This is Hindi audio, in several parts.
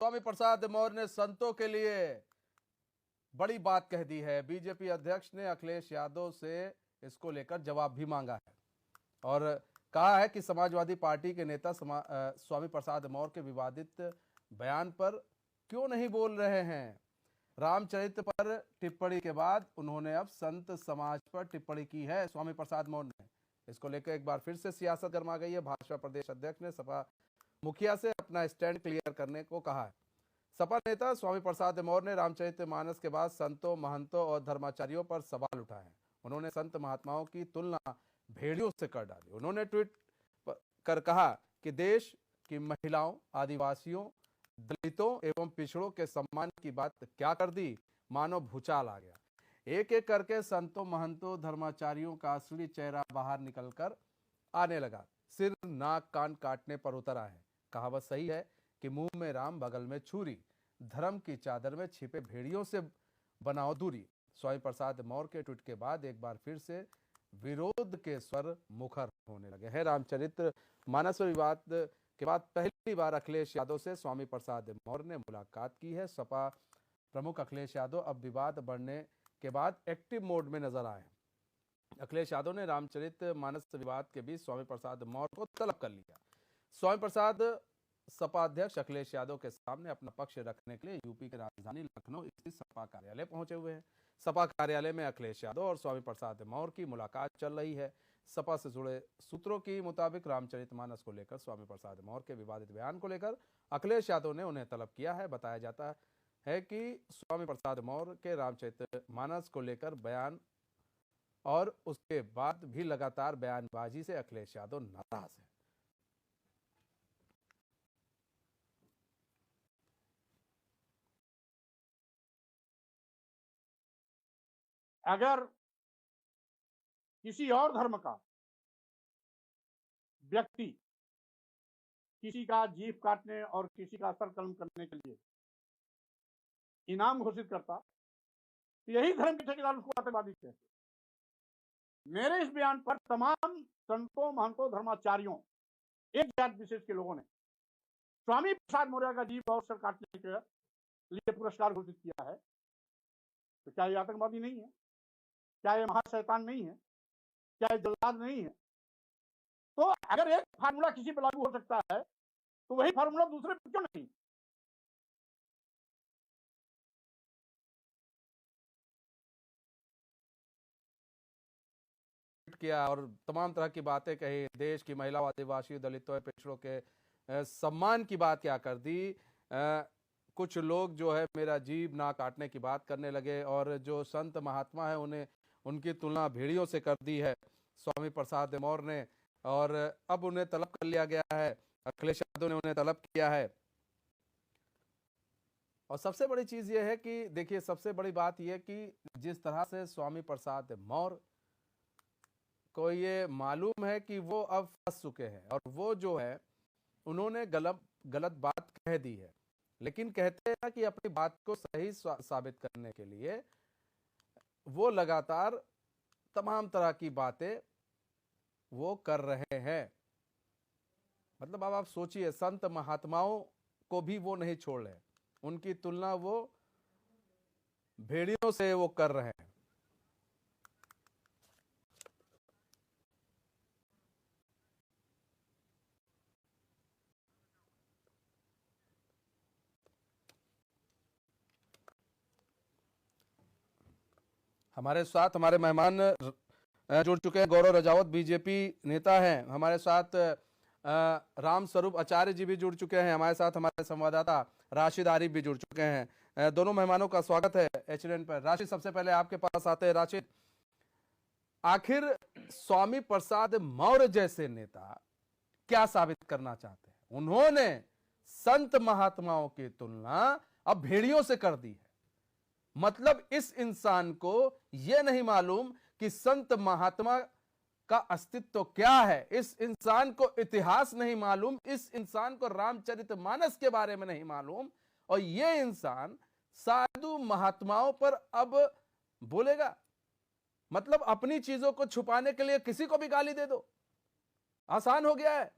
स्वामी प्रसाद मौर्य ने संतों के लिए बड़ी बात कह दी है। बीजेपी अध्यक्ष ने अखिलेश यादव से इसको लेकर जवाब भी मांगा है और कहा है कि समाजवादी पार्टी के नेता स्वामी प्रसाद मौर्य के विवादित बयान पर क्यों नहीं बोल रहे हैं। रामचरित्र पर टिप्पणी के बाद उन्होंने अब संत समाज पर टिप्पणी की है स्वामी प्रसाद मौर्य ने। इसको लेकर एक बार फिर से सियासत गर्मा गई है। भाजपा प्रदेश अध्यक्ष ने सपा मुखिया से अपना स्टैंड क्लियर करने को कहा है। सपा नेता स्वामी प्रसाद मौर्य ने रामचरितमानस के बाद संतों, महंतों और धर्माचार्यों पर सवाल उठाए हैं। उन्होंने संत महात्माओं की तुलना भेड़ियों से कर डाली। उन्होंने ट्वीट कर कहा कि देश की महिलाओं, आदिवासियों, दलितों एवं पिछड़ों के सम्मान की बात क्या कर दी, मानो भूचाल आ गया। एक एक करके संतों, महंतों, धर्माचार्यों का असली चेहरा बाहर निकलकर आने लगा। सिर, नाक, कान काटने पर उतर आए हैं। कहावत सही है कि मुंह में राम, बगल में छुरी। धर्म की चादर में छिपे भेड़ियों से बनाओ दूरी। स्वामी प्रसाद मौर्य के ट्वीट के बाद एक बार फिर से विरोध के स्वर मुखर होने लगे हैं। रामचरित्र मानस विवाद के बाद पहली बार अखिलेश यादव से स्वामी प्रसाद मौर्य ने मुलाकात की है। सपा प्रमुख अखिलेश यादव अब विवाद बढ़ने के बाद एक्टिव मोड में नजर आए हैं। अखिलेश यादव ने रामचरित्र मानस विवाद के बीच स्वामी प्रसाद मौर्य को तलब कर लिया। स्वामी प्रसाद सपा अध्यक्ष अखिलेश यादव के सामने अपना पक्ष रखने के लिए यूपी की राजधानी लखनऊ स्थित सपा कार्यालय पहुंचे हुए हैं। सपा कार्यालय में अखिलेश यादव और स्वामी प्रसाद मौर्य की मुलाकात चल रही है। सपा से जुड़े सूत्रों के मुताबिक रामचरितमानस को लेकर स्वामी प्रसाद मौर्य के विवादित बयान को लेकर अखिलेश यादव ने उन्हें तलब किया है। बताया जाता है कि स्वामी प्रसाद मौर्य के रामचरितमानस को लेकर बयान और उसके बाद भी लगातार बयानबाजी से अखिलेश यादव नाराज है। अगर किसी और धर्म का व्यक्ति किसी का जीभ काटने और किसी का सर कलम करने के लिए इनाम घोषित करता तो यही धर्म के ठेकेदार उसको आतंकवादी कहते। मेरे इस बयान पर तमाम संतों, महंतों, धर्माचार्यों, एक जात विशेष के लोगों ने स्वामी प्रसाद मौर्य का जीभ और सर काटने के लिए पुरस्कार घोषित किया है। तो क्या ये आतंकवादी नहीं है? क्या ये महाशैतान नहीं है? क्या ये जल्लाद नहीं है? तो अगर एक फार्मूला किसी पर लागू हो सकता है तो वही फार्मूला दूसरे पर क्यों नहीं? किया और तमाम तरह की बातें कही। देश की महिलाओं, आदिवासियों, दलितों, पिछड़ों के सम्मान की बात क्या कर दी। कुछ लोग जो है मेरा जीभ ना काटने की बात करने लगे और जो संत महात्मा है उन्हें उनकी तुलना भेड़ियों से कर दी है स्वामी प्रसाद मौर्य ने और अब उन्हें तलब कर लिया गया है। अखिलेश यादव ने उन्हें तलब किया है। और सबसे बड़ी चीज यह है कि देखिए, सबसे बड़ी बात यह कि जिस तरह से स्वामी प्रसाद मौर्य को ये मालूम है कि वो अब फंस चुके हैं और वो जो है उन्होंने गलत बात कह दी है, लेकिन कहते हैं कि अपनी बात को सही साबित करने के लिए वो लगातार तमाम तरह की बातें वो कर रहे हैं। मतलब अब आप सोचिए, संत महात्माओं को भी वो नहीं छोड़ रहे, उनकी तुलना वो भेड़ियों से वो कर रहे हैं। हमारे साथ हमारे मेहमान जुड़ चुके हैं। गौरव रजावत बीजेपी नेता हैं हमारे साथ। राम स्वरूप आचार्य जी भी जुड़ चुके हैं हमारे साथ। हमारे संवाददाता राशिद आरिफ भी जुड़ चुके हैं। दोनों मेहमानों का स्वागत है एचएनएन पर। राशिद, सबसे पहले आपके पास आते हैं। राशिद, आखिर स्वामी प्रसाद मौर्य जैसे नेता क्या साबित करना चाहते हैं? उन्होंने संत महात्माओं की तुलना अब भेड़ियों से कर दी है। मतलब इस इंसान को यह नहीं मालूम कि संत महात्मा का अस्तित्व क्या है। इस इंसान को इतिहास नहीं मालूम, इस इंसान को रामचरितमानस के बारे में नहीं मालूम और यह इंसान साधु महात्माओं पर अब बोलेगा। मतलब अपनी चीजों को छुपाने के लिए किसी को भी गाली दे दो, आसान हो गया है।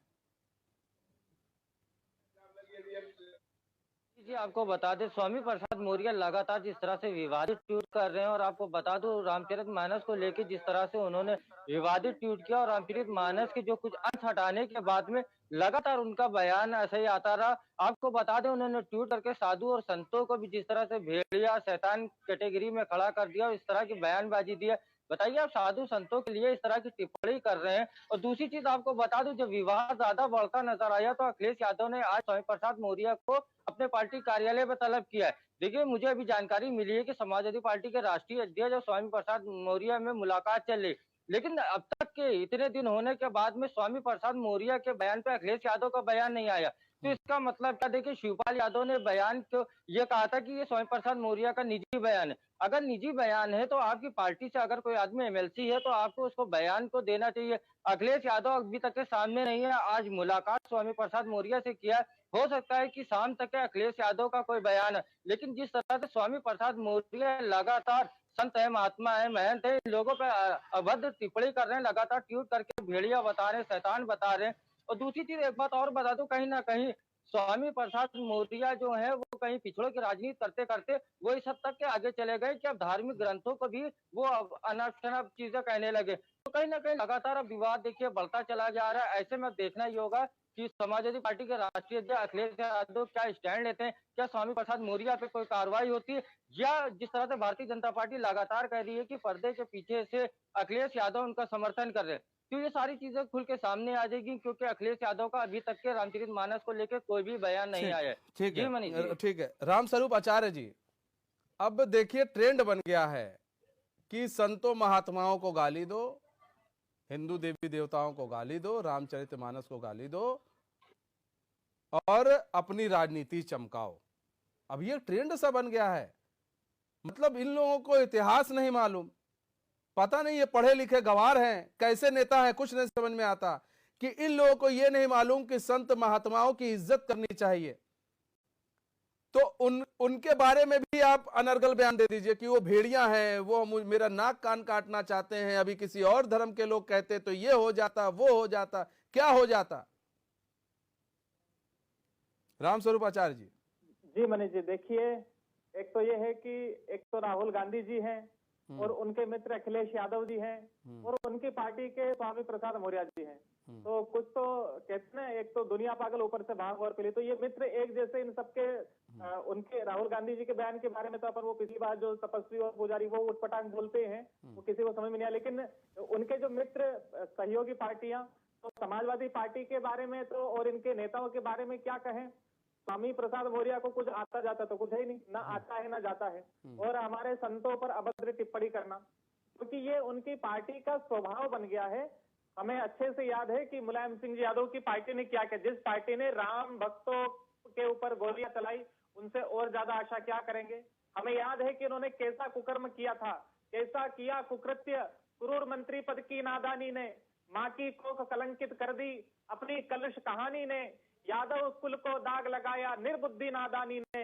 जी आपको बता दें, स्वामी प्रसाद मौर्य लगातार जिस तरह से विवादित ट्वीट कर रहे हैं, और आपको बता दूं रामचरितमानस को लेकर जिस तरह से उन्होंने विवादित ट्वीट किया, और रामचरितमानस के जो कुछ अंश हटाने के बाद में लगातार उनका बयान ऐसे ही आता रहा। आपको बता दें, उन्होंने ट्वीट करके साधु और संतों को भी जिस तरह से भेड़िया शैतान कैटेगरी में खड़ा कर दिया और इस तरह की बयानबाजी दी है। बताइए, आप साधु संतों के लिए इस तरह की टिप्पणी कर रहे हैं। और दूसरी चीज आपको बता दूं, जब विवाद ज्यादा बढ़ता नजर आया तो अखिलेश यादव ने आज स्वामी प्रसाद मौर्य को अपने पार्टी कार्यालय में तलब किया है। देखिए, मुझे अभी जानकारी मिली है कि समाजवादी पार्टी के राष्ट्रीय अध्यक्ष और स्वामी प्रसाद मौर्य में मुलाकात चल रही, लेकिन अब तक के इतने दिन होने के बाद में स्वामी प्रसाद मौर्य के बयान पे अखिलेश यादव का बयान नहीं आया। तो इसका मतलब क्या? देखिए, शिवपाल यादव ने बयान को ये कहा था कि ये स्वामी प्रसाद मौर्य का निजी बयान है। अगर निजी बयान है तो आपकी पार्टी से अगर कोई आदमी एमएलसी है तो आपको उसको बयान को देना चाहिए। अखिलेश यादव अभी तक के सामने नहीं है। आज मुलाकात स्वामी प्रसाद मौर्य से किया है। हो सकता है कि शाम तक के अखिलेश यादव का कोई बयान है, लेकिन जिस तरह से स्वामी प्रसाद मौर्य लगातार संत है, महात्मा है, महंत है, इन लोगों पर अभद्र टिप्पणी कर रहे हैं, लगातार ट्वीट करके भेड़िया बता रहे हैं, शैतान बता रहे हैं। और दूसरी चीज एक बात और बता दूं, कहीं ना कहीं स्वामी प्रसाद मौर्य जो है वो कहीं पिछड़ों की राजनीति करते करते वो इस हद तक के आगे चले गए कि अब धार्मिक ग्रंथों को भी वो अब अनर्थ शनर्थ चीजें कहने लगे। तो कहीं ना कहीं लगातार अब विवाद देखिए बढ़ता चला जा रहा है। ऐसे में देखना ही होगा कि समाजवादी पार्टी के राष्ट्रीय अध्यक्ष अखिलेश यादव क्या स्टैंड लेते हैं, क्या स्वामी प्रसाद मौर्य पे कोई कार्रवाई होती है, या जिस तरह से भारतीय जनता पार्टी लगातार कह रही है कि पर्दे के पीछे से अखिलेश यादव उनका समर्थन कर रहे हैं। तो ये सारी चीजें खुल के सामने आ जाएगी, क्योंकि अखिलेश यादव का अभी तक के रामचरितमानस को लेकर कोई भी बयान नहीं ठीक आया है। ठीक जी मनीष जी। है, ठीक है रामस्वरूप आचार्य जी। अब देखिए, ट्रेंड बन गया है कि संतों महात्माओं को गाली दो, हिंदू देवी देवताओं को गाली दो, रामचरितमानस को गाली दो और अपनी राजनीति चमकाओ। अब ये ट्रेंड सा बन गया है। मतलब इन लोगों को इतिहास नहीं मालूम, पता नहीं ये पढ़े लिखे गंवार हैं, कैसे नेता हैं, कुछ नहीं समझ में आता कि इन लोगों को ये नहीं मालूम कि संत महात्माओं की इज्जत करनी चाहिए। तो उनके बारे में भी आप अनर्गल बयान दे दीजिए कि वो भेड़िया हैं, वो मेरा नाक कान काटना चाहते हैं। अभी किसी और धर्म के लोग कहते तो ये हो जाता, वो हो जाता, क्या हो जाता। रामस्वरूप आचार्य जी। जी मनीष जी, देखिए, एक तो ये है कि एक तो राहुल गांधी जी हैं और उनके मित्र अखिलेश यादव जी हैं और उनकी पार्टी के स्वामी प्रसाद मौर्य जी हैं। तो कुछ तो कहते हैं, एक तो दुनिया पागल ऊपर से भाग और पीली। तो ये मित्र एक जैसे इन सबके उनके राहुल गांधी जी के बयान के बारे में तो अपन वो पिछली बार जो तपस्वी और पुजारी वो उटपटांग बोलते हैं, वो किसी को समझ में नहीं आया। लेकिन उनके जो मित्र सहयोगी पार्टियां, तो समाजवादी पार्टी के बारे में तो और इनके नेताओं के बारे में क्या कहें। स्वामी प्रसाद मौर्य को कुछ आता जाता तो कुछ है ही नहीं, ना आता है ना जाता है। और हमारे संतों पर अभद्र टिप्पणी करना, क्योंकि ये उनकी पार्टी का स्वभाव बन गया है। हमें अच्छे से याद है कि मुलायम सिंह यादव की पार्टी ने क्या किया। जिस पार्टी ने राम भक्तों के ऊपर गोलियां चलाई, उनसे और ज्यादा आशा क्या करेंगे। हमें याद है कि उन्होंने कैसा कुकर्म किया था, कैसा किया कुकृत्य। क्रूर मंत्री पद की नादानी ने माँ की कोख कलंकित कर दी, अपनी कलुष कहानी ने यादव कुल को दाग लगाया, निर्बुद्धि नादानी ने।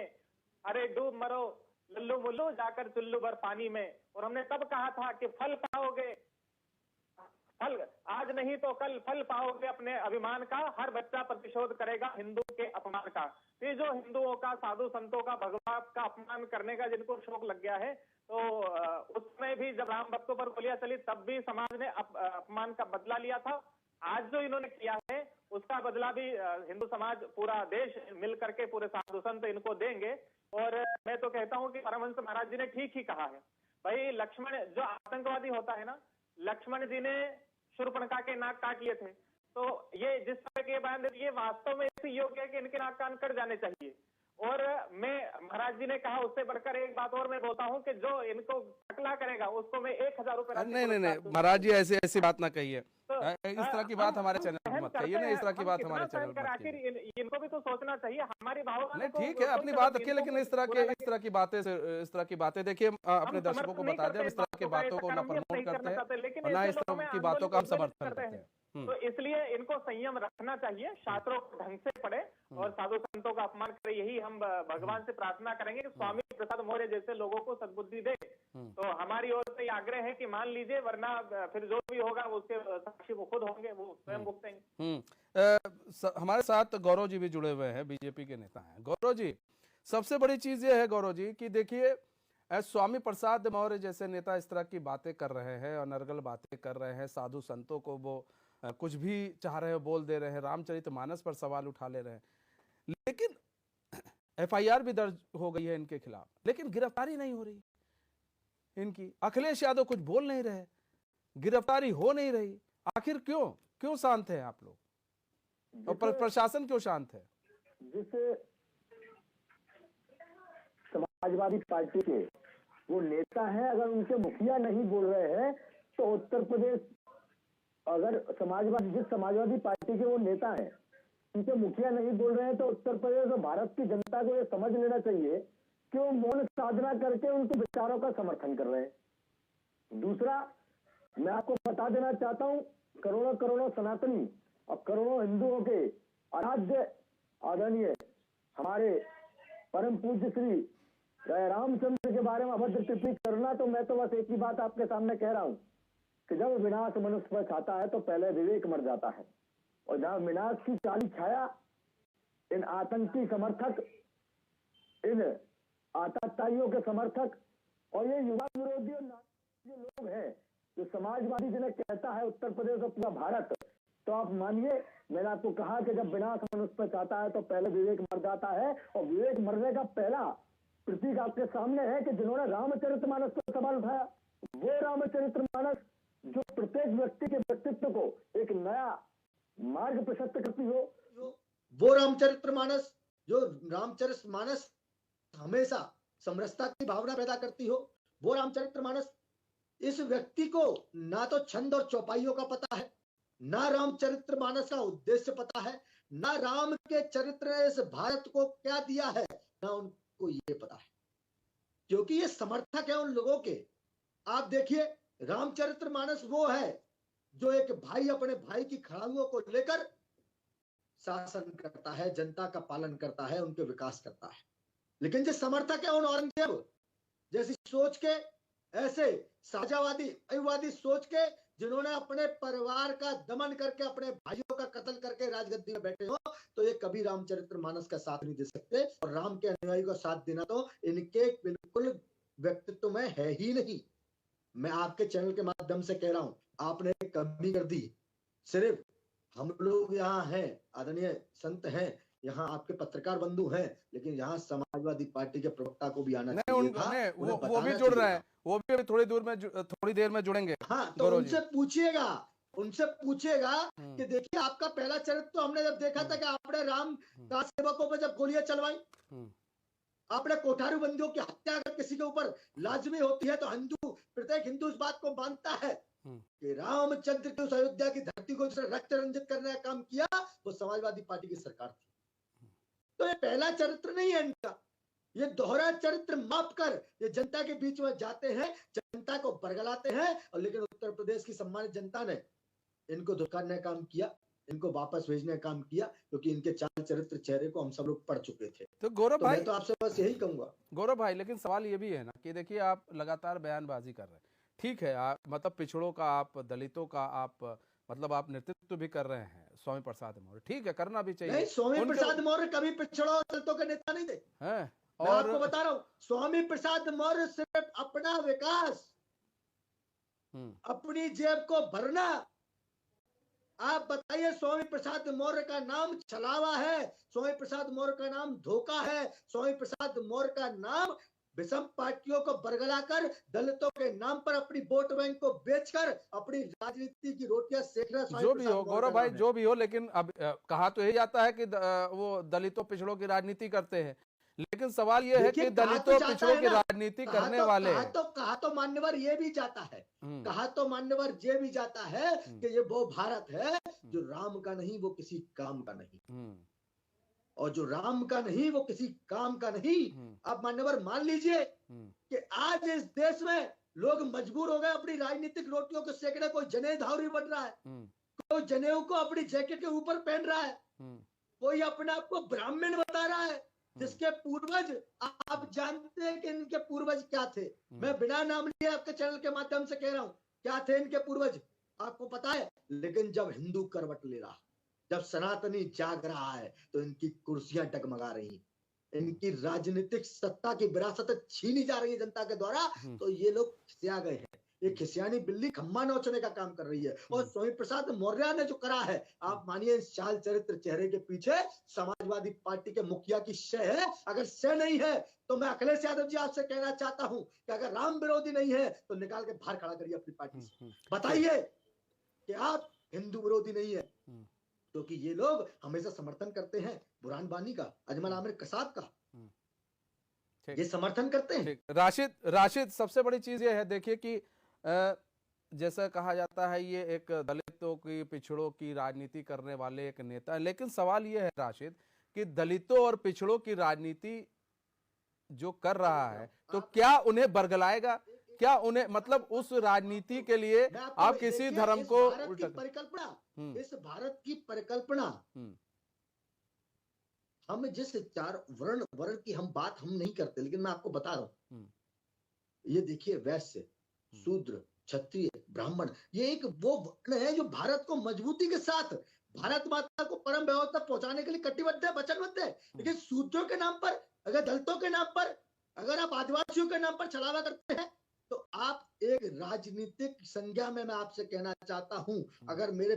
अरे डूब मरो लल्लू मुल्लू जाकर चुल्लू भर पानी में। और हमने तब कहा था कि फल पाओगे, फल आज नहीं तो कल फल पाओगे अपने अभिमान का। हर बच्चा प्रतिशोध करेगा हिंदू के अपमान का। ये जो हिंदुओं का, साधु संतों का, भगवान का अपमान करने का जिनको शौक लग गया है, तो उसमें भी जब राम भक्तों पर गोलियां चली तब भी समाज ने अपमान का बदला लिया था। आज जो इन्होंने किया है उसका बदला भी हिंदू समाज, पूरा देश मिल करके, पूरे साधु संत इनको देंगे। और मैं तो कहता हूं कि परमहंस महाराज जी ने ठीक ही कहा है। भाई लक्ष्मण जो आतंकवादी होता है ना, लक्ष्मण जी ने शूर्पणखा के नाक काट लिए थे। तो ये जिस तरह के बयान देते, ये वास्तव में ऐसे योग्य है कि इनके नाक कान कट जाने चाहिए। और मैं, महाराज जी ने कहा, उससे बढ़कर एक बात और मैं बोलता हूं कि जो इनको टकला करेगा उसको मैं 1000 रुपए। नहीं, महाराज जी ऐसी बात ना कहिए। इस तरह की बात हमारे चैनल पर मत कहिए ना, इस तरह की बात हमारे चैनल पर मत कहिए। इनको भी तो सोचना चाहिए, हमारी भावना। नहीं ठीक है, अपनी बात रखिए, लेकिन इस तरह की बातें देखिए, अपने दर्शकों को बता दें, इस तरह की बातों को ना प्रमोट करते हैं, ना इस तरह की बातों का हम समर्थन करते हैं। तो इसलिए इनको संयम रखना चाहिए, शास्त्रों को ढंग से पढ़े और साधु संतों का अपमान करे। यही हम भगवान से प्रार्थना करेंगे कि स्वामी प्रसाद मौर्य जैसे लोगों को सद्बुद्धि दे। तो हमारी ओर से आग्रह है कि मान लीजिए, वरना फिर जो भी होगा उसके साक्षी वो खुद होंगे, वो स्वयं भुगतेंगे। हमारे साथ गौरव जी भी जुड़े हुए हैं, बीजेपी के नेता हैं। गौरव जी, सबसे बड़ी चीज ये है गौरव जी कि देखिए स्वामी प्रसाद मौर्य जैसे नेता इस तरह की बातें कर रहे हैं, अनर्गल बातें कर रहे हैं, साधु संतों को वो कुछ भी चाह रहे हो बोल दे रहे हैं, रामचरितमानस पर सवाल उठा ले रहे हैं, लेकिन एफआईआर भी दर्ज हो गई है इनके खिलाफ, लेकिन गिरफ्तारी नहीं हो रही इनकी। अखिलेश यादव कुछ बोल नहीं रहे, गिरफ्तारी हो नहीं रही, आखिर क्यों शांत है आप लोग, और प्रशासन क्यों शांत है? जिस समाजवादी पार्टी के वो नेता हैं, अगर उनके मुखिया नहीं बोल रहे हैं तो उत्तर प्रदेश, अगर जिस समाजवादी पार्टी के वो नेता हैं उनके मुखिया नहीं बोल रहे हैं तो उत्तर प्रदेश और भारत की जनता को ये समझ लेना चाहिए कि वो मौन साधना करके उनके विचारों का समर्थन कर रहे हैं। दूसरा, मैं आपको बता देना चाहता हूं, करोड़ों करोड़ों सनातनी और करोड़ों हिंदुओं के आराध्य आदरणीय हमारे परम पूज्य श्री रामचंद्र के बारे में अभद्र टिप्पणी करना, तो मैं तो बस एक ही बात आपके सामने कह रहा हूं कि जब विनाश मनुष्य पर छाता है तो पहले विवेक मर जाता है, और जहां विनाश की चाली छाया इन आतंकी समर्थक, इन आतताइयों के समर्थक और ये युवा विरोधी और नास्तिक लोग हैं जो समाजवादी जिन्हें कहता है उत्तर प्रदेश और पूरा भारत, तो आप मानिए, मैंने आपको कहा कि जब विनाश मनुष्य पर चाहता है तो पहले विवेक मर जाता है, और विवेक मरने का पहला प्रतीक आपके सामने है कि जिन्होंने रामचरितमानस पर सवाल उठाया, वो रामचरितमानस जो प्रत्येक व्यक्ति के व्यक्तित्व को एक नया मार्ग प्रशस्त करती हो, वो रामचरितमानस जो रामचरितमानस हमेशा समरसता की भावना पैदा करती हो, वो रामचरितमानस इस व्यक्ति को ना तो छंद और चौपाइयों का पता है, ना रामचरितमानस का उद्देश्य पता है, ना राम के चरित्र ने इस भारत को क्या दिया है, ना उनको ये पता है, क्योंकि ये समर्थक है उन लोगों के। आप देखिए, रामचरितमानस वो है जो एक भाई अपने भाई की खड़ाइयों को लेकर शासन करता है, जनता का पालन करता है, उनके विकास करता है। लेकिन जो समर्थक है उन औरंगजेब जैसी सोच के, ऐसे साझावादी अयुवादी सोच के, जिन्होंने अपने परिवार का दमन करके, अपने भाइयों का कत्ल करके राजगद्दी में बैठे हो, तो ये कभी रामचरितमानस का साथ नहीं दे सकते, और राम के अनुयायी का साथ देना तो इनके बिल्कुल व्यक्तित्व में है ही नहीं। मैं आपके चैनल के माध्यम से कह रहा हूं, आपने कमी कर दी। सिर्फ हम लोग यहाँ हैं, आदरणीय संत हैं, यहाँ आपके पत्रकार बंधु हैं, लेकिन यहाँ समाजवादी पार्टी के प्रवक्ता को भी आना चाहिए था। वो भी जुड़ रहे हैं, वो भी थोड़ी देर में जुड़ेंगे। हाँ, तो उनसे पूछिएगा कि देखिए, आपका पहला चरित्र तो हमने जब देखा था कि आपने राम का सेवकों पर जब गोलियां चलवाई, आपने कोठारू बंदियों की हत्या अगर किसी के ऊपर लाजमी होती है तो प्रत्येक हिंदू इस बात को मानता है कि रामचंद्र की उस अयोध्या की धरती को जिसने रक्त रंजित करने का काम किया, वो समाजवादी पार्टी की सरकार थी। तो ये पहला चरित्र नहीं है इनका, ये दोहरा चरित्र माप कर ये जनता के बीच में जाते हैं, जनता को बरगलाते हैं, और लेकिन उत्तर प्रदेश की सम्मानित जनता ने इनको धुतकारने का काम किया, इनको वापस भेजने का काम किया, क्योंकि इनके चाल चरित्र चेहरे को हम सब लोग पढ़ चुके थे। तो गौरव भाई, मैं तो आपसे बस यही कहूंगा गौरव भाई, लेकिन सवाल ये भी है ना कि देखिए, आप लगातार बयानबाजी कर रहे हैं, ठीक है, आप मतलब पिछड़ों का, आप दलितों का, आप मतलब आप नेतृत्व भी कर रहे हैं, स्वामी प्रसाद मौर्य, ठीक है, करना भी चाहिए। नहीं, स्वामी प्रसाद मौर्य कभी पिछड़ों और दलितों के नेता नहीं थे, मैं आपको बता रहा हूँ। स्वामी प्रसाद मौर्य सिर्फ अपना विकास, अपनी जेब को भरना। आप बताइए, स्वामी प्रसाद मौर्य का नाम छलावा है, स्वामी प्रसाद मौर्य का नाम धोखा है, स्वामी प्रसाद मौर्य का नाम विषम पार्टियों को बरगलाकर, दलितों के नाम पर अपनी वोट बैंक को बेचकर अपनी राजनीति की रोटियां सेक रहा। जो भी हो गौरव भाई, जो भी हो, लेकिन अब कहा तो यही जाता है कि वो दलितों पिछड़ों की राजनीति करते हैं, लेकिन सवाल ये है कि दलितों पिछड़ों की राजनीति करने वाले कहा तो मान्यवर ये भी जाता है, कहा तो मान्यवर ये भी जाता है कि ये वो भारत है जो राम का नहीं, वो किसी काम का नहीं, और जो राम का नहीं वो किसी काम का नहीं। आप मान्यवर मान लीजिए कि आज इस देश में लोग मजबूर हो गए अपनी राजनीतिक रोटियों को सेकने। कोई जनेऊ धारी बन रहा है, कोई जनेऊ को अपनी जैकेट के ऊपर पहन रहा है, कोई अपने आप को ब्राह्मण बता रहा है, जिसके पूर्वज आप जानते हैं कि इनके पूर्वज क्या थे। मैं बिना नाम लिए आपके चैनल के माध्यम से कह रहा हूं, क्या थे इनके पूर्वज आपको पता है। लेकिन जब हिंदू करवट ले रहा, जब सनातनी जाग रहा है, तो इनकी कुर्सियां डगमगा रही, इनकी राजनीतिक सत्ता की विरासत छीनी जा रही है जनता के द्वारा, तो ये लोग खिसिया गए हैं। ये खिसियानी बिल्ली खम्मा नोचने का काम कर रही है। और स्वामी प्रसाद मौर्य ने जो करा है, आप मानिए इस चाल चरित्र चेहरे के पीछे समाजवादी पार्टी के मुखिया की शय है। अगर शय नहीं है तो मैं अखिलेश यादव जी आपसे कहना चाहता हूं कि अगर राम विरोधी नहीं है तो निकाल के बाहर खड़ा करिए अपनी पार्टी से। बताइए कि आप हिंदू विरोधी नहीं है, क्योंकि ये लोग हमेशा समर्थन करते हैं बुरहान वानी का, अजमल आमिर कसाब का, ये समर्थन करते हैं। राशिद, सबसे बड़ी चीज ये है, देखिए कि जैसा कहा जाता है ये एक दलितों की, पिछड़ों की राजनीति करने वाले एक नेता है, लेकिन सवाल ये है राशिद कि दलितों और पिछड़ों की राजनीति जो कर रहा है तो क्या उन्हें बरगलाएगा? क्या उन्हें, मतलब उस राजनीति के लिए आप किसी धर्म को परिकल्पना, इस भारत की परिकल्पना, हम जिस चार वर्ण की हम बात हम नहीं करते, लेकिन मैं आपको बता रहा हूं, ये देखिए वैश्य, शूद्र, क्षत्रिय, ब्राह्मण, ये एक वो वर्ण है जो भारत को मजबूती के साथ भारत माता को परम व्यवस्था पहुंचाने के लिए कटिबद्ध है, वचनबद्ध है। लेकिन शूद्रों के नाम पर, अगर दलितों के नाम पर, अगर आप आदिवासियों के नाम पर छलावा करते हैं, तो आप एक राजनीतिक संज्ञा में, मैं आपसे कहना चाहता हूं, अगर मेरे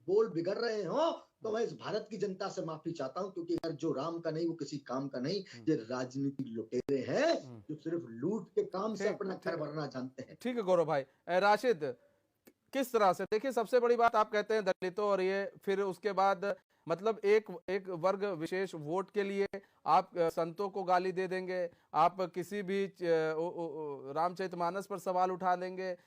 बोल बिगड़ रहे हो तो मैं इस भारत की जनता से माफी चाहता हूं, क्योंकि अगर जो राम का नहीं वो किसी काम का नहीं, ये राजनीतिक लुटेरे हैं जो सिर्फ लूट के काम से अपना घर भरना जानते हैं। ठीक है गौरव भाई। राशिद, किस तरह से, देखिए सबसे बड़ी बात आप कहते हैं दलितों और ये, फिर उसके बाद मतलब एक वर्ग विशेष वोट के लिए आप संतों को गाली दे देंगे, आप किसी भी रामचरितमानस पर सवाल उठा देंगे,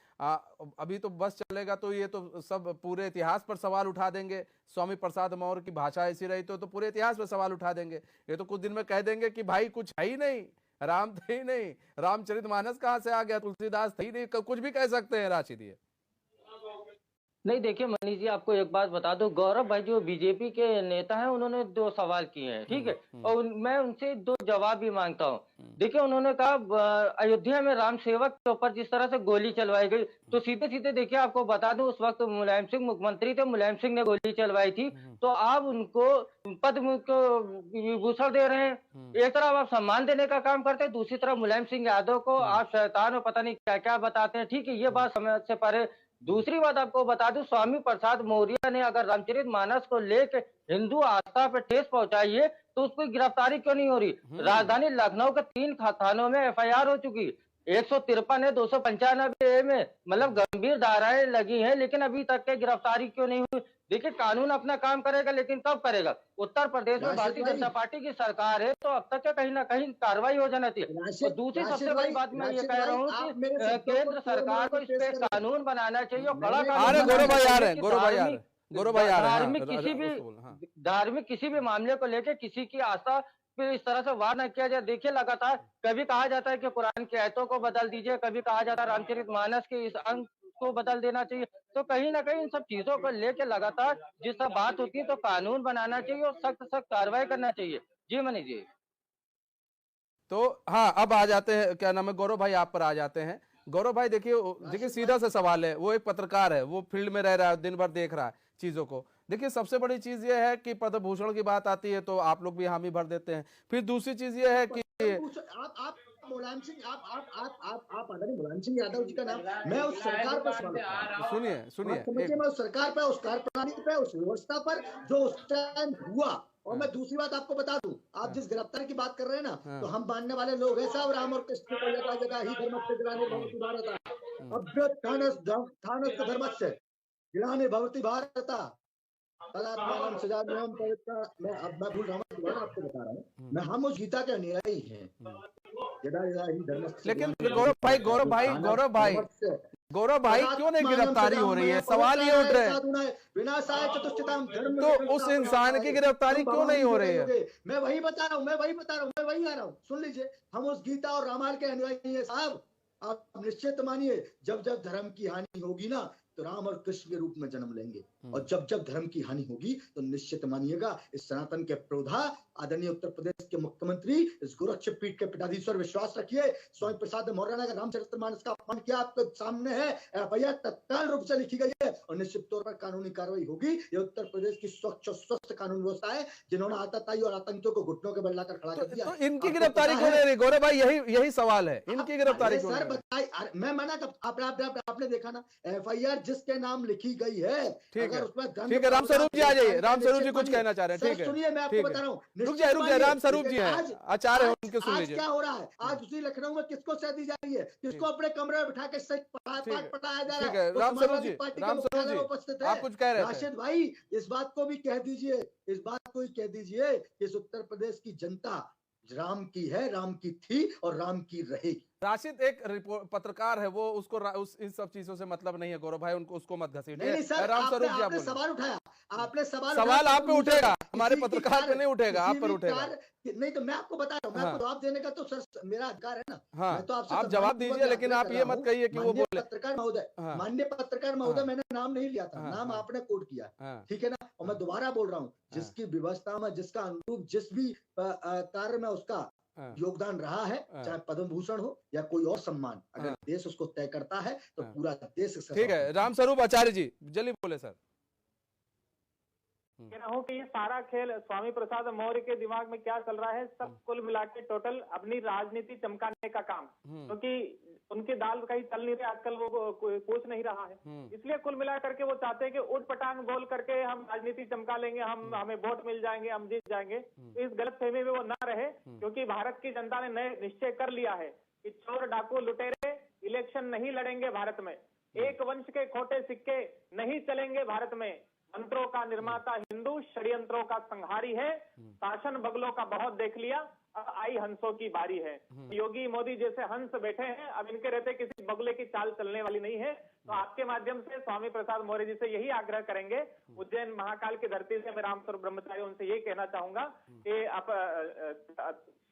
अभी तो बस चलेगा तो ये तो सब पूरे इतिहास पर सवाल उठा देंगे, स्वामी प्रसाद मौर्य की भाषा ऐसी रही तो पूरे इतिहास पर सवाल उठा देंगे। ये तो कुछ दिन में कह देंगे कि भाई कुछ है ही नहीं, राम थे ही नहीं, रामचरितमानस कहाँ से आ गया, तुलसीदास थे ही नहीं, कुछ भी कह सकते हैं राशिद। ये नहीं, देखिए मनीष जी, आपको एक बात बता दो, गौरव भाई जो बीजेपी के नेता हैं उन्होंने 2 सवाल किए हैं, ठीक है, और मैं उनसे 2 जवाब भी मांगता हूं। देखिए उन्होंने कहा अयोध्या में राम सेवक के ऊपर जिस तरह से गोली चलवाई गई, तो सीधे सीधे देखिए आपको बता दूं, उस वक्त मुलायम सिंह मुख्यमंत्री थे, मुलायम सिंह ने गोली चलवाई थी, तो आप उनको पद्म को विभूषण दे रहे हैं। एक तरफ आप सम्मान देने का काम करते हैं, दूसरी तरफ मुलायम सिंह यादव को आप शैतान और पता नहीं क्या क्या बताते हैं, ठीक है, ये बात समझ से परे। दूसरी बात आपको बता दूं, स्वामी प्रसाद मौर्य ने अगर रामचरितमानस को लेकर हिंदू आस्था पर ठेस पहुंचाई है तो उसकी गिरफ्तारी क्यों नहीं हो रही? राजधानी लखनऊ के 3 थानों में FIR हो चुकी, 153 है, 295 में, मतलब गंभीर धाराएं लगी हैं, लेकिन अभी तक के गिरफ्तारी क्यों नहीं हुई? देखिए कानून अपना काम करेगा, लेकिन कब करेगा? उत्तर प्रदेश में भारतीय जनता पार्टी की सरकार है, तो अब तक के कहीं ना कहीं कार्रवाई हो जाना चाहिए। और दूसरी सबसे बड़ी बात मैं ये कह रहा हूँ कि केंद्र सरकार को इस पे कानून बनाना चाहिए और कड़ा कानून। गौरव भाई आ रहे हैं, गौरव भाई आ रहे हैं, गौरव भाई आ रहे हैं। धार्मिक किसी भी मामले को लेकर किसी की आस्था फिर इस तरह से वार न किया जाए। देखिए लगातार कभी कहा जाता है कि कुरान की आयतों को बदल दीजिए, कभी कहा जाता है रामचरितमानस के इस अंक को बदल देना चाहिए, तो कहीं ना कहीं इन सब चीजों को लेकर लगातार जिस सब बात होती है तो कानून बनाना चाहिए और सख्त सख्त कार्रवाई करना चाहिए। जी मनीष जी। तो हाँ, अब आ जाते हैं, क्या नाम है, गौरव भाई आप पर आ जाते हैं। गौरव भाई देखिए सीधा सा सवाल है, वो एक पत्रकार है, वो फील्ड में रह रहा है, दिन भर देख रहा है चीजों को। देखिए सबसे बड़ी चीज ये है कि पद्म भूषण की बात आती है तो आप लोग भी हामी भर देते हैं। फिर दूसरी चीज ये है कि आप मुलायम सिंह, आप आदरणीय मुलायम सिंह यादव जी का नाम, मैं उस सरकार पर सुनिए मैं उस सरकार पर, उस कार्यप्रणाली पर, उस व्यवस्था पर जो उस टाइम हुआ। और मैं दूसरी बात आपको बता दूं, आप जिस गिरफ्तारी की बात कर रहे हैं ना, तो हम मानने वाले लोग हैं साहब, राम और कृष्ण को जगह जगह ही धर्म से गिराने भवति भारत, अभ्य थानस धर्मस्य गिराने भवति भारत, तदात्मानं सजाम्यहं पवित्र। मैं भूल रहा हूँ, दोबारा आपको बता रहा हूँ, मैं हम उस गीता के अनुयायी हैं। लेकिन गौरव भाई क्यों नहीं गिरफ्तारी हो रही है? सवाल ये उठ रहे हैं, तो उस इंसान की गिरफ्तारी क्यों नहीं हो रही है? मैं वही बता रहा हूँ, मैं वही आ रहा हूँ, सुन लीजिए, हम उस गीता और रामायण के अनुयायी हैं साहब। आप निश्चित मानिए, जब जब धर्म की हानि होगी ना, तो राम और कृष्ण के रूप में जन्म लेंगे। और जब जब धर्म की हानि होगी तो निश्चित मानिएगा इस सनातन के पुरोधा आदरणीय उत्तर प्रदेश के मुख्यमंत्री इस गोरक्ष पीठ के पीठाधीश्वर विश्वास रखिए स्वामी प्रसाद मौर्य ने अगर रामचरितमानस का अपमान किया आपके सामने है, एफआईआर तत्काल रूप से लिखी गई है और निश्चित तौर पर कानूनी कार्रवाई होगी। ये उत्तर प्रदेश की स्वच्छ और स्वस्थ कानून व्यवस्था है जिन्होंने आतताई और आतंकियों को घुटनों के बल लाकर खड़ा कर दिया। तो इनकी गिरफ्तारी क्यों नहीं रही गौरव भाई? यही सवाल है, इनकी गिरफ्तारी क्यों सर नहीं? बताइए, मैं मना कर आपने देखा ना एफआईआर जिसके नाम लिखी गई है, ठीक है, उसमें ठीक है, रामस्वरूप जी आ जाइए। रामस्वरूप जी कुछ कहना चाह रहे हैं, ठीक है, सुनिए मैं आपको बता रहा हूँ। रुक जाए, रामस्वरूप जी हैं, आचार्य हैं, उनके सुन आज लीजिए। क्या हो रहा है, आज उसी लखनऊ में किसको सह दी जा रही है, किसको अपने कमरे में बिठा के पाठ पढ़ाया जा रहा ठीक है। है, वो रामस्वरूप समाजवादी जी, पार्टी के रामस्वरूप मुख्यालय में जी, उपस्थित आप है। कुछ कह रहे थे। राशिद भाई इस बात को भी कह दीजिए, इस बात को ही कह दीजिए कि इस उत्तर प्रदेश की जनता राम की है, राम की थी और राम की रहेगी। राशिद एक पत्रकार है, वो उसको इन सब चीजों से मतलब नहीं है गौरव भाई, उनको उसको मत घसीटिए। नहीं सर, रामस्वरूप जी, आपने सवाल उठाया, आपने सवाल आप पे उठेगा, हमारे पत्रकार पे नहीं उठेगा, आप पर उठेगा। नहीं तो मैं आपको बता रहा हूँ, मैं आपको जवाब देने का तो सर मेरा अधिकार है ना। हाँ, मैं तो आपसे आप जवाब दीजिए, लेकिन आप ये मत कहिए कि वो बोले। पत्रकार महोदय, माननीय पत्रकार महोदय, मैंने नाम नहीं लिया था, नाम आपने कोट किया, ठीक है ना। और मैं दोबारा बोल रहा हूँ, जिसकी व्यवस्था में जिसका अनुरूप जिस भी कार्य में उसका योगदान रहा है, चाहे पद्म भूषण हो या कोई और सम्मान, अगर देश उसको तय करता है तो पूरा देश। ठीक है, रामस्वरूप आचार्य जी जल्दी बोले सर। कह रहा हूँ कि ये सारा खेल स्वामी प्रसाद मौर्य के दिमाग में क्या चल रहा है, सब कुल मिला के टोटल अपनी राजनीति चमकाने का काम, क्योंकि उनके दाल कहीं चल नहीं रहे आजकल, वो पूछ नहीं रहा है, इसलिए कुल मिला करके वो चाहते हैं कि उठ पटांग बोल करके हम राजनीति चमका लेंगे, हमें वोट मिल जाएंगे, हम जीत जाएंगे। तो इस गलत फहमी में वो ना रहे, क्योंकि भारत की जनता ने नए निश्चय कर लिया है कि चोर डाकू लुटेरे इलेक्शन नहीं लड़ेंगे भारत में, एक वंश के खोटे सिक्के नहीं चलेंगे भारत में, मंत्रों का निर्माता हिंदू, षड्यंत्रों का संहारी है, शासन बगलों का बहुत देख लिया, अब आई हंसों की बारी है। योगी मोदी जैसे हंस बैठे हैं, अब इनके रहते किसी बगले की चाल चलने वाली नहीं है। तो आपके माध्यम से स्वामी प्रसाद मौर्य जी से यही आग्रह करेंगे, उज्जैन महाकाल की धरती से मैं रामस्वरूप ब्रह्मचारी उनसे यही कहना चाहूंगा कि आप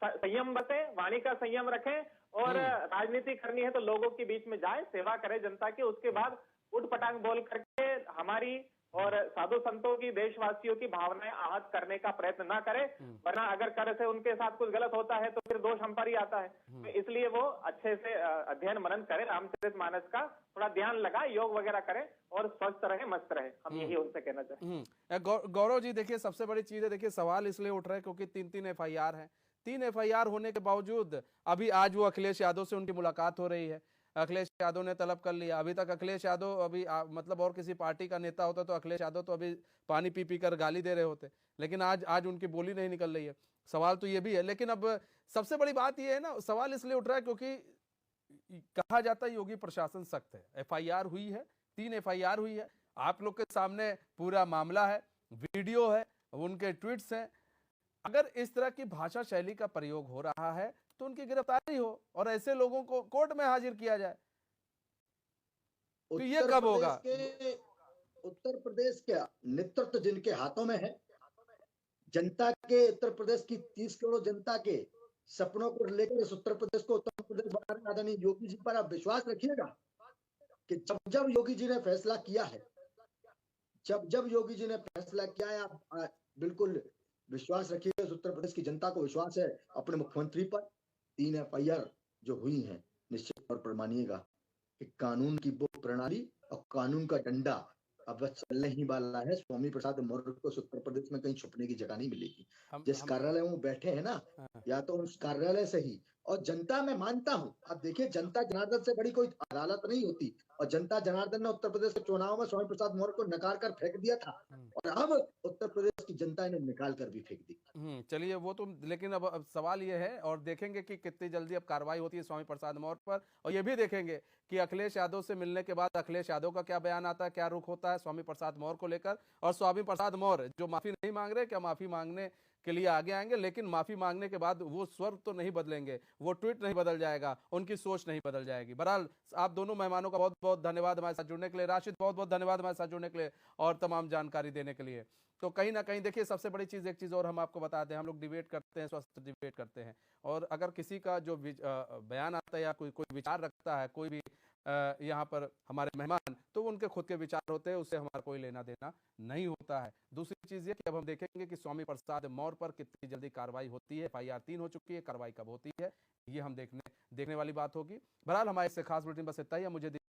संयम बरतें, वाणी का संयम रखें, और राजनीति करनी है तो लोगों के बीच में जाए, सेवा करें जनता की, उसके बाद उठ पटांग बोल करके हमारी और साधु संतों की, देशवासियों की भावनाएं आहत करने का प्रयत्न ना करें, वरना अगर कर से उनके साथ कुछ गलत होता है तो फिर दोष हम पर ही आता है। तो इसलिए वो अच्छे से अध्ययन मनन करें, रामचरितमानस का थोड़ा ध्यान लगाए, योग वगैरह करें और स्वस्थ रहे, मस्त रहे, हम यही उनसे कहना चाहेंगे। गौरव जी देखिए, सबसे बड़ी चीज है, देखिए सवाल इसलिए उठ रहे हैं क्योंकि 3 एफआईआर है, 3 एफआईआर होने के बावजूद अभी आज वो अखिलेश यादव से उनकी मुलाकात हो रही है, अखिलेश यादव ने तलब कर लिया। अभी तक अखिलेश यादव मतलब और किसी पार्टी का नेता होता तो अखिलेश यादव तो अभी पानी पी पी कर गाली दे रहे होते, लेकिन आज उनकी बोली नहीं निकल रही है। सवाल तो ये भी है, लेकिन अब सबसे बड़ी बात ये है ना, सवाल इसलिए उठ रहा है क्योंकि कहा जाता है योगी प्रशासन सख्त है, एफआईआर हुई है, 3 एफआईआर हुई है, आप लोग के सामने पूरा मामला है, वीडियो है, उनके ट्वीट्स हैं। अगर इस तरह की भाषा शैली का प्रयोग हो रहा है तो उनकी गिरफ्तारी हो और ऐसे लोगों को कोर्ट में हाजिर किया जाए, तो ये कब होगा? उत्तर प्रदेश के नेतृत्व जिनके हाथों में है, जनता के, उत्तर प्रदेश की 30 करोड़ जनता के सपनों को लेकर इस उत्तर प्रदेश को उत्तर प्रदेश बनाने आदरणीय योगी जी पर आप विश्वास रखिएगा कि जब योगी जी ने फैसला किया है, जब योगी जी ने फैसला किया है, आप बिल्कुल विश्वास रखिए, इस उत्तर प्रदेश की जनता को विश्वास है अपने मुख्यमंत्री पर। 3 एफआईआर जो हुई हैं, निश्चित तौर पर मानिएगा कि कानून की वो प्रणाली और कानून का डंडा अब चलने ही वाला है। स्वामी प्रसाद मौर्य को उत्तर प्रदेश में कहीं छुपने की जगह नहीं मिलेगी। जिस कार्यालय में वो बैठे हैं ना, या तो उस कार्यालय से ही, और जनता मैं मानता हूं, अब देखिए जनता जनार्दन से बड़ी कोई अदालत नहीं होती, और जनता जनार्दन ने उत्तर प्रदेश के चुनाव में स्वामी प्रसाद मौर्य को नकार कर फेंक दिया था, और अब उत्तर प्रदेश की जनता ने निकाल कर भी फेंक दी। चलिए वो तो, लेकिन अब सवाल ये है, और देखेंगे कि कितनी जल्दी अब कार्रवाई होती है स्वामी प्रसाद मौर्य पर, और ये भी देखेंगे कि अखिलेश यादव से मिलने के बाद अखिलेश यादव का क्या बयान आता है, क्या रुख होता है स्वामी प्रसाद मौर्य को लेकर। और स्वामी प्रसाद मौर्य जो माफी नहीं मांग रहे, क्या माफी मांगने के लिए आगे आएंगे, लेकिन माफी मांगने के बाद वो स्वर तो नहीं बदलेंगे, वो ट्वीट नहीं बदल जाएगा, उनकी सोच नहीं बदल जाएगी। बहरहाल आप दोनों मेहमानों का बहुत बहुत धन्यवाद हमारे साथ जुड़ने के लिए। राशिद बहुत बहुत धन्यवाद हमारे साथ जुड़ने के लिए और तमाम जानकारी देने के लिए। तो कहीं ना कहीं देखिए, सबसे बड़ी चीज, एक चीज और हम आपको बता दें, हम लोग डिबेट करते हैं, स्वस्थ डिबेट करते हैं, और अगर किसी का जो बयान आता है या कोई विचार रखता है, कोई भी यहाँ पर हमारे मेहमान, तो उनके खुद के विचार होते हैं, उससे हमारा कोई लेना देना नहीं होता है। दूसरी चीज़ ये कि अब हम देखेंगे कि स्वामी प्रसाद मौर्य पर कितनी जल्दी कार्रवाई होती है। FIR 3 हो चुकी है, कार्रवाई कब होती है ये हम देखने वाली बात होगी। बहरहाल हमारे इससे खास बुलेटिन बस इतना ही है। मुझे